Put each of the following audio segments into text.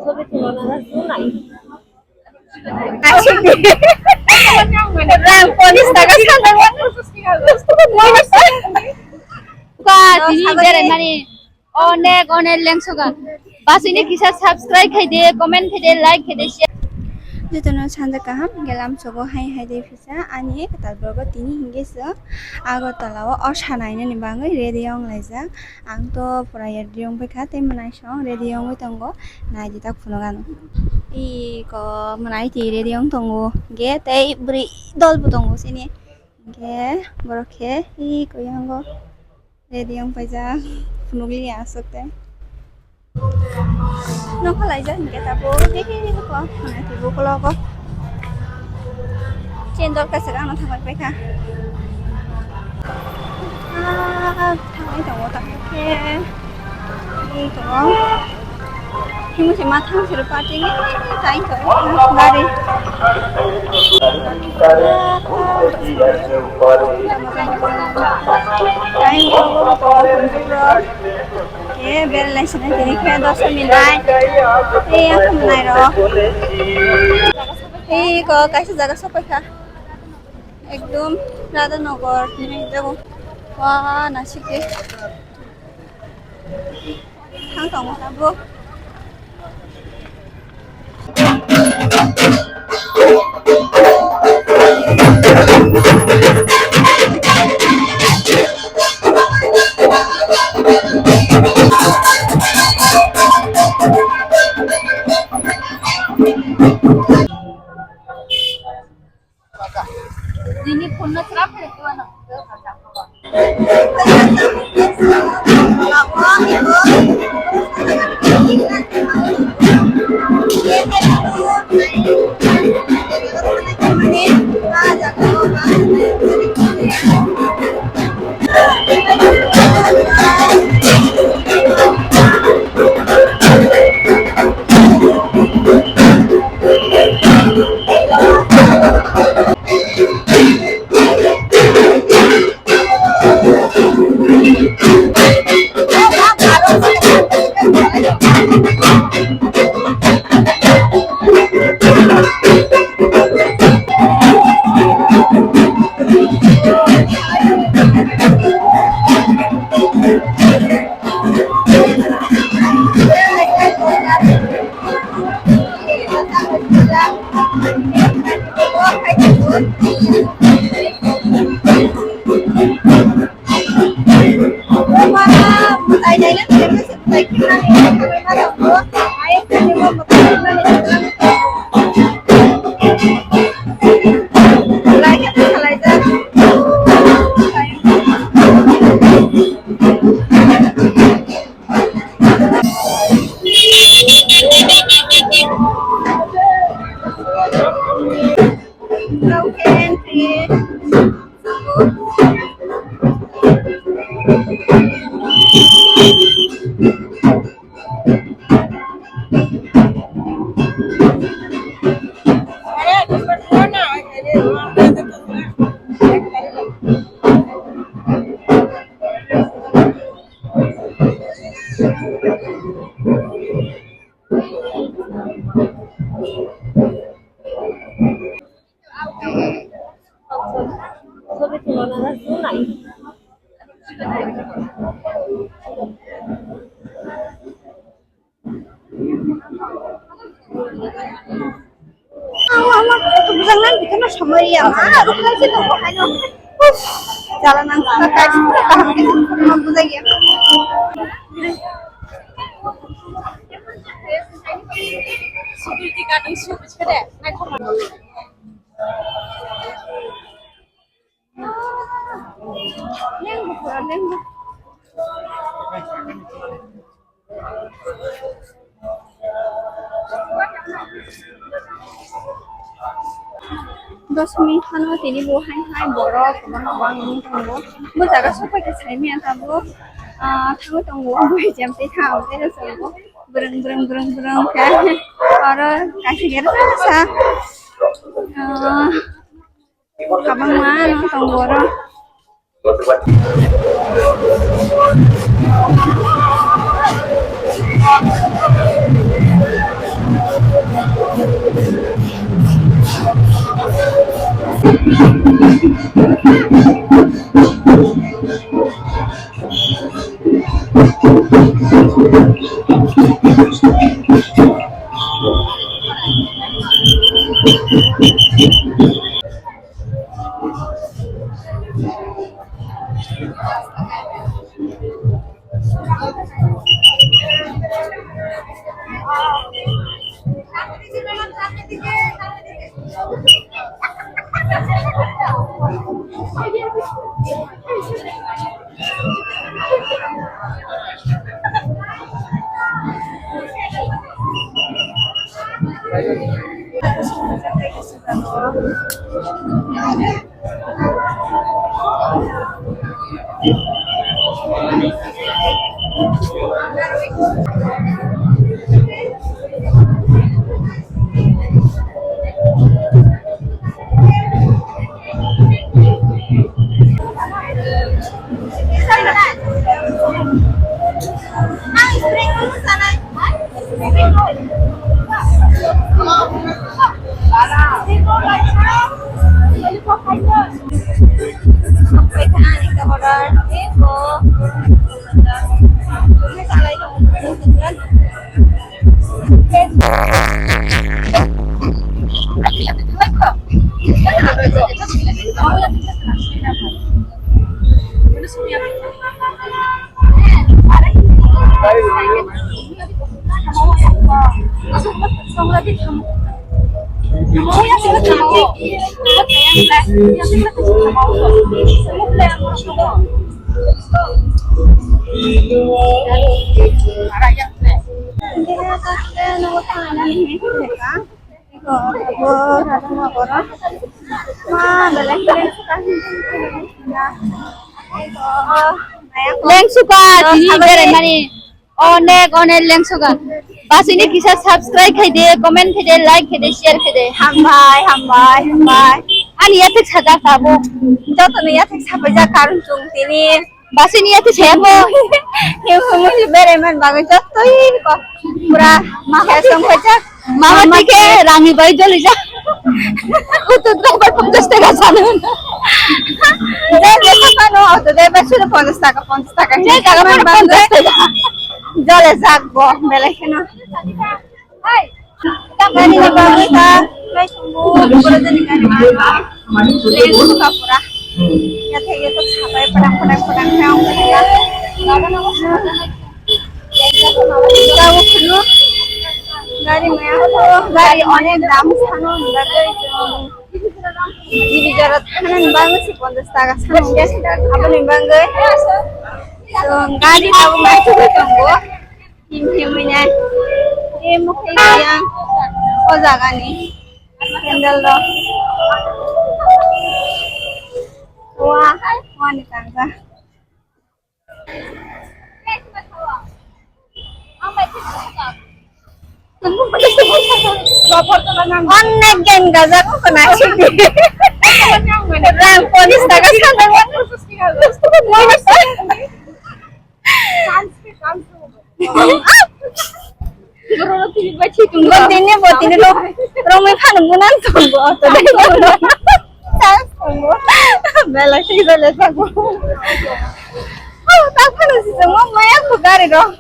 ছবি তুলনা নাই অনেক অনেক লেংসগা বাস ini kisah subscribe খাইদে কমেন্ট খাইদে লাইক খাইদে Jotono sanja kaham gelam sogo hai hai de fisa ani katal borgo tini hinggeso Agartala o osanaina ni bangai ready ong laijak ang to poraya diong bekha tei manai song ready ong tongo naidi tak phunogano I ko manai ti ready ong tongo ge tei bri dol bu tongo sini ge borokhe I ko yango ready ong paijak phunogli asok tei nó có lại rất cái tabo cái có này thì vô có có trên đó cái sợi nó thằng phải khá thằng ấy tổng tập cái đi có khi mà xem thằng sẽ phát triển cái ra đi cái bên này sẽ thì cái đó sẽ mình lại thì không này rồi thì có cái জায়গা সব দেখা একদম রাধানগর নেমে যাব নাসিকে থাং থাকবো ini phone na trap hai tu na ছবি তুলনা নাই jangan bikin sama ya mah kasih tuh pokoknya jalan nang kasih paham gitu mampu lagi security guard isu ছেড়ে নাই খবর Lenggo. 10 minit hano tini bo hai hai borok bang tongo bo jaga sopai ke saimi atabu thango tongo boi jam te thao te so breng ka aro kasi gera sa kabang ma no tongo ro Lengsuka tini berai mani onek lengsuka bas ini kisah subscribe khaide comment khaide like khaide share khaide hambai ani yatek sada kabo joto ne yatek sabaja karun chung tini bas ini yatek sebo himu berai man bagai jotoi ko pura kesong pajak mama tike rangi bai joli ja kutut rabar 50 টাকা জানেন দেখো পানো তো দেবে শুধু 50 টাকা যে টাকা মানে 50 টাকা জলে যাকবো বেলা কেন হাই কামানি না বাবা নাই সম্ভব করে দেন গাড়ি লেগো কাপড়া ya থেকে তো ছাপাই পড়াং খাও না বাবা না যাও শুনো গাড়ি গাড়ি অনেক দাম Chhano Jadi jarak kanan banget sih 50 টাকা ছানো গেছে apa nih bang so গাড়ি tahu macam tunggu himnya ini mungkin yang oh jaga nih handle lo wah nih tangga অনেক জ্ঞান গাজা কখন আছে রাম 50 টাকা botini lo romi kan munan tunggu atau tunggu bela sih bela sagu tak panas sih semua maya aku gari dong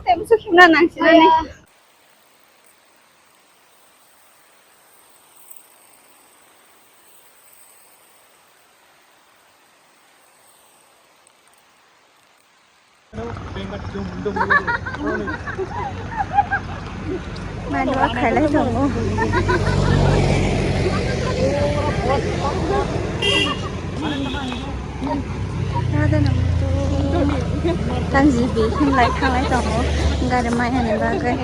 tapi sukina nang sini Manual kailan tunggu. Ada nama tu. Tang zibi, himlai kailan tunggu. Enggak ada main yang bagai.